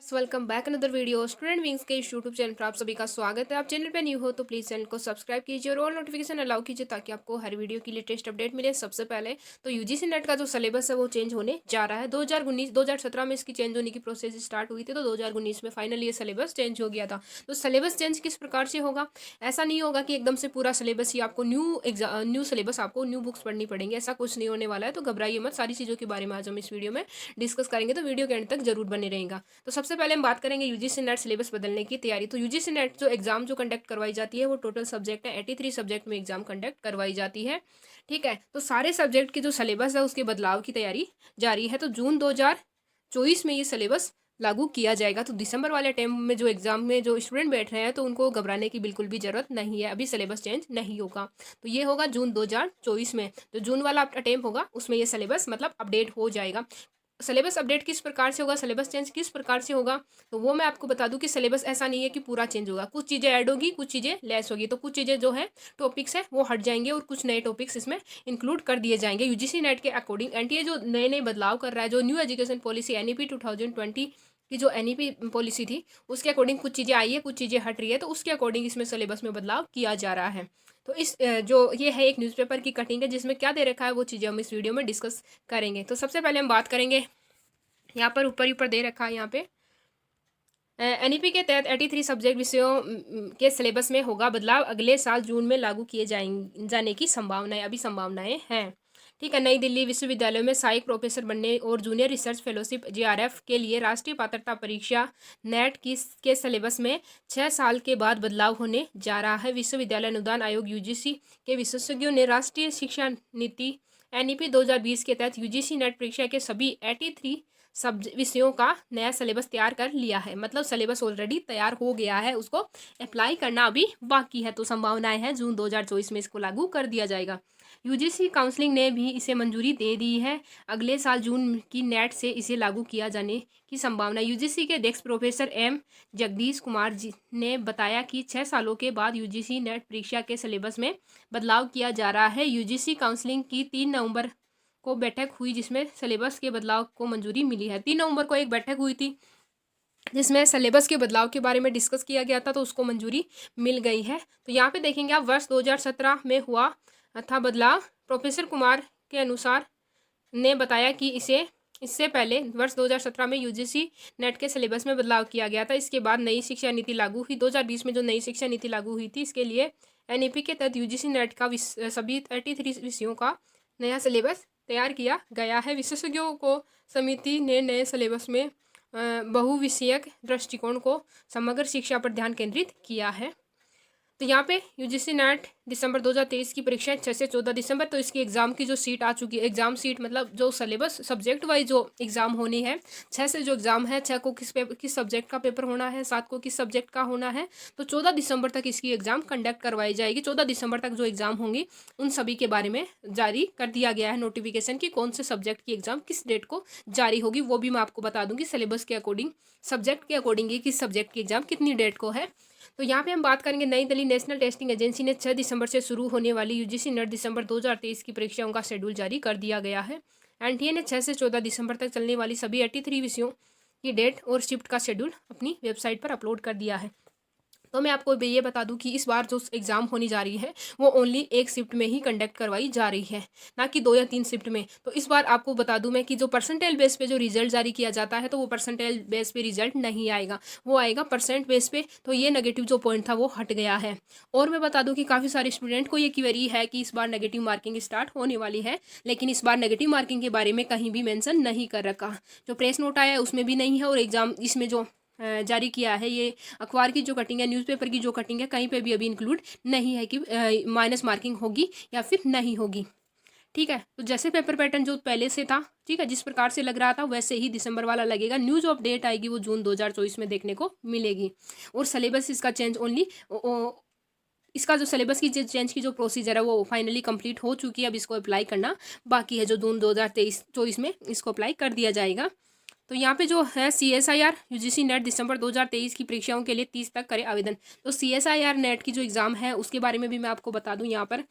Welcome back another video student wings के इस YouTube channel पर आप सभी का स्वागत है। आप चैनल पे न्यू हो तो प्लीज़ चैनल को सब्सक्राइब कीजिए और ऑल नोटिफिकेशन अलाउ कीजिए ताकि आपको हर वीडियो की लेटेस्ट अपडेट मिले। सबसे पहले तो यूजीसी नेट का जो सिलेबस है वो चेंज होने जा रहा है। 2017 में इसकी चेंज होने की प्रोसेस स्टार्ट हुई थी, तो 2019 में फाइनली ये सिलेबस चेंज हो गया था। तो सिलेबस चेंज किस प्रकार से होगा? ऐसा नहीं होगा कि एकदम से पूरा सिलेबस ही आपको न्यू सिलेबस आपको न्यू बुक्स पढ़नी पड़ेंगी, ऐसा कुछ नहीं होने वाला है। तो घबराइए मत, सारी चीज़ों के बारे में आज हम इस वीडियो में डिस्कस करेंगे, तो वीडियो के एंड तक जरूर बने रहेगा। तो सबसे पहले हम बात करेंगे यूजीसी नेट सिलेबस बदलने की तैयारी। तो यूजीसी नेट जो एग्जाम जो कंडक्ट करवाई जाती है वो टोटल सब्जेक्ट है 83 सब्जेक्ट में एग्जाम कंडक्ट करवाई जाती है। ठीक है, तो सारे सब्जेक्ट की जो सिलेबस है उसके बदलाव की तैयारी जारी है। तो जून 2024 में ये सिलेबस लागू किया जाएगा। तो दिसंबर वाले टाइम में जो एग्जाम में जो स्टूडेंट बैठ रहे हैं तो उनको घबराने की बिल्कुल भी जरूरत नहीं है, अभी सिलेबस चेंज नहीं होगा। तो ये होगा जून 2024 में, तो जून वाला अटेम्प्ट होगा उसमें ये सिलेबस मतलब अपडेट हो जाएगा। सिलेबस अपडेट किस प्रकार से होगा, सिलेबस चेंज किस प्रकार से होगा, तो वो मैं आपको बता दूं कि सिलेबस ऐसा नहीं है कि पूरा चेंज होगा। कुछ चीज़ें ऐड होगी, कुछ चीज़ें लेस होगी। तो कुछ चीज़ें जो है टॉपिक्स है वो हट जाएंगे और कुछ नए टॉपिक्स इसमें इंक्लूड कर दिए जाएंगे यूजीसी नेट के अकॉर्डिंग। एनटीए जो नए नए बदलाव कर रहा है, जो न्यू एजुकेशन पॉलिसी एनईपी 2020 की जो एनईपी पॉलिसी थी उसके अकॉर्डिंग कुछ चीज़ें आई है, कुछ चीज़ें हट रही है, तो उसके अकॉर्डिंग इसमें सिलेबस में बदलाव किया जा रहा है। तो इस जो ये है एक न्यूज़पेपर की कटिंग है जिसमें क्या दे रखा है वो चीज़ें हम इस वीडियो में डिस्कस करेंगे। तो सबसे पहले हम बात करेंगे, यहाँ पर ऊपर दे रखा है यहाँ पे एनईपी के तहत 83 सब्जेक्ट विषयों के सिलेबस में होगा बदलाव, अगले साल जून में लागू किए जाने की संभावनाएं अभी संभावनाएं हैं। ठीक है, नई दिल्ली विश्वविद्यालय में सहायक प्रोफेसर बनने और जूनियर रिसर्च फेलोशिप जीआरएफ के लिए राष्ट्रीय पात्रता परीक्षा नेट के सिलेबस में 6 साल के बाद बदलाव होने जा रहा है। विश्वविद्यालय अनुदान आयोग यूजीसी के विशेषज्ञों ने राष्ट्रीय शिक्षा नीति एनईपी 2020 के तहत यूजीसी नेट परीक्षा के सभी 83 सब विषयों का नया सिलेबस तैयार कर लिया है। मतलब सिलेबस ऑलरेडी तैयार हो गया है, उसको अप्लाई करना अभी बाकी है। तो संभावनाएं हैं जून 2024 में इसको लागू कर दिया जाएगा। यूजीसी काउंसलिंग ने भी इसे मंजूरी दे दी है, अगले साल जून की नेट से इसे लागू किया जाने की संभावना। यूजीसी के अध्यक्ष प्रोफेसर एम जगदीश कुमार जी ने बताया कि 6 सालों के बाद यूजीसी नेट परीक्षा के सिलेबस में बदलाव किया जा रहा है। यूजीसी काउंसलिंग की 3 नवंबर को बैठक हुई जिसमें सिलेबस के बदलाव को मंजूरी मिली है। 3 नवंबर को एक बैठक हुई थी जिसमें सिलेबस के बदलाव के बारे में डिस्कस किया गया था, तो उसको मंजूरी मिल गई है। तो यहाँ पे देखेंगे आप, वर्ष 2017 में हुआ था बदलाव। प्रोफेसर कुमार के अनुसार ने बताया कि इससे पहले वर्ष 2017 में यूजीसी नेट के सिलेबस में बदलाव किया गया था। इसके बाद नई शिक्षा नीति लागू हुई। 2020 में जो नई शिक्षा नीति लागू हुई थी इसके लिए एनईपी के तहत यूजीसी नेट का सभी 33 विषयों का नया सिलेबस तैयार किया गया है। विशेषज्ञों को समिति ने नए सिलेबस में बहुविषयक दृष्टिकोण को समग्र शिक्षा पर ध्यान केंद्रित किया है। तो यहाँ पे यूजीसी नेट दिसंबर 2023 की परीक्षा 6 से 14 दिसंबर, तो इसकी एग्ज़ाम की जो सीट आ चुकी है, एग्ज़ाम सीट मतलब जो सिलेबस सब्जेक्ट वाइज जो एग्ज़ाम होनी है, 6 से जो एग्ज़ाम है, 6 को किस सब्जेक्ट का पेपर होना है, 7 को किस सब्जेक्ट का होना है, तो 14 दिसंबर तक इसकी एग्ज़ाम कंडक्ट करवाई जाएगी। 14 दिसंबर तक जो एग्ज़ाम होंगी उन सभी के बारे में जारी कर दिया गया है नोटिफिकेशन की कौन से सब्जेक्ट की एग्ज़ाम किस डेट को जारी होगी, वो भी मैं आपको बता दूंगी सिलेबस के अकॉर्डिंग, सब्जेक्ट के अकॉर्डिंग ही किस सब्जेक्ट की एग्ज़ाम कितनी डेट को है। तो यहाँ पे हम बात करेंगे, नई दिल्ली नेशनल टेस्टिंग एजेंसी ने 6 दिसंबर से शुरू होने वाली यूजीसी नेट दिसंबर 2023 की परीक्षाओं का शेड्यूल जारी कर दिया गया है। एनटीए ने 6 से 14 दिसंबर तक चलने वाली सभी 83 विषयों की डेट और शिफ्ट का शेड्यूल अपनी वेबसाइट पर अपलोड कर दिया है। तो मैं आपको ये बता दूं कि इस बार जो एग्ज़ाम होनी जा रही है वो ओनली एक शिफ्ट में ही कंडक्ट करवाई जा रही है, ना कि 2 या 3 शिफ्ट में। तो इस बार आपको बता दूं मैं कि जो परसेंटेज बेस पे जो रिजल्ट जारी किया जाता है तो वो परसेंटेज बेस पे रिजल्ट नहीं आएगा, वो आएगा परसेंट बेस पे। तो ये नेगेटिव जो पॉइंट था वो हट गया है। और मैं बता दूं कि काफ़ी सारे स्टूडेंट को ये क्वेरी है कि इस बार नेगेटिव मार्किंग स्टार्ट होने वाली है, लेकिन इस बार नेगेटिव मार्किंग के बारे में कहीं भी मेंशन नहीं कर रखा। जो प्रेस नोट आया है उसमें भी नहीं है, और एग्ज़ाम इसमें जो जारी किया है, ये अखबार की जो कटिंग है, न्यूज़पेपर की जो कटिंग है, कहीं पे भी अभी इंक्लूड नहीं है कि माइनस मार्किंग होगी या फिर नहीं होगी। ठीक है, तो जैसे पेपर पैटर्न जो पहले से था, ठीक है, जिस प्रकार से लग रहा था वैसे ही दिसंबर वाला लगेगा। न्यूज़ अपडेट आएगी वो जून 2024 में देखने को मिलेगी। और सिलेबस इसका चेंज ओनली इसका जो सिलेबस की चेंज की जो प्रोसीजर है वो फाइनली कंप्लीट हो चुकी है, अब इसको अप्लाई करना बाकी है, जो जून 2023-24 में इसको अप्लाई कर दिया जाएगा। तो यहाँ पे जो है CSIR यूजीसी नेट दिसंबर 2023 की परीक्षाओं के लिए 30 तक करें आवेदन। तो CSIR नेट की जो एग्ज़ाम है उसके बारे में भी मैं आपको बता दूं, यहाँ पर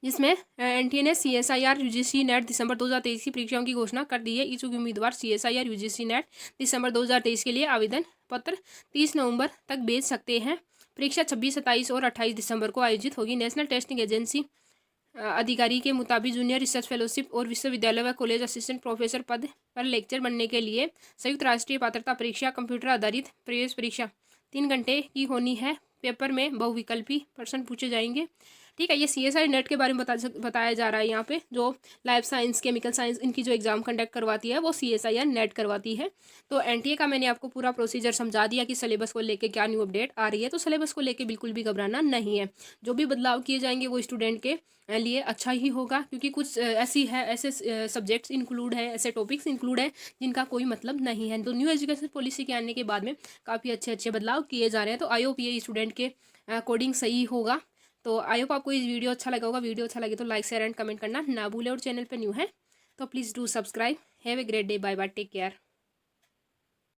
जिसमें एनटीए ने CSIR UGC नेट दिसंबर 2023 की परीक्षाओं की घोषणा कर दी है। इच्छुक उम्मीदवार CSIR UGC नेट दिसंबर 2023 के लिए आवेदन पत्र 30 नवंबर तक भेज सकते हैं। परीक्षा 26, 27 और 28 दिसंबर को आयोजित होगी। नेशनल टेस्टिंग एजेंसी अधिकारी के मुताबिक जूनियर रिसर्च फेलोशिप और विश्वविद्यालय व कॉलेज असिस्टेंट प्रोफेसर पद पर लेक्चर बनने के लिए संयुक्त राष्ट्रीय पात्रता परीक्षा कंप्यूटर आधारित प्रवेश परीक्षा 3 घंटे की होनी है। पेपर में बहुविकल्पी प्रश्न पूछे जाएंगे। ठीक है, ये CSI नेट के बारे में बताया जा रहा है यहाँ पे। जो लाइफ साइंस, केमिकल साइंस, इनकी जो एग्जाम कंडक्ट करवाती है वो CSIR नेट करवाती है। तो एनटीए का मैंने आपको पूरा प्रोसीजर समझा दिया कि सिलेबस को लेके क्या न्यू अपडेट आ रही है। तो सिलेबस को लेके बिल्कुल भी घबराना नहीं है। जो भी बदलाव किए जाएंगे वो स्टूडेंट के लिए अच्छा ही होगा, क्योंकि कुछ ऐसे सब्जेक्ट्स इंक्लूड है, ऐसे टॉपिक्स इंक्लूड है जिनका कोई मतलब नहीं है। तो न्यू एजुकेशन पॉलिसी के आने के बाद में काफ़ी अच्छे बदलाव किए जा रहे हैं। तो आई होप ये स्टूडेंट के अकॉर्डिंग सही होगा। तो आई होप आपको इस वीडियो अच्छा लगा होगा। वीडियो अच्छा लगे तो लाइक, शेयर एंड कमेंट करना ना भूले। और चैनल पे न्यू है तो please do subscribe. Have a great day. Bye bye, take care.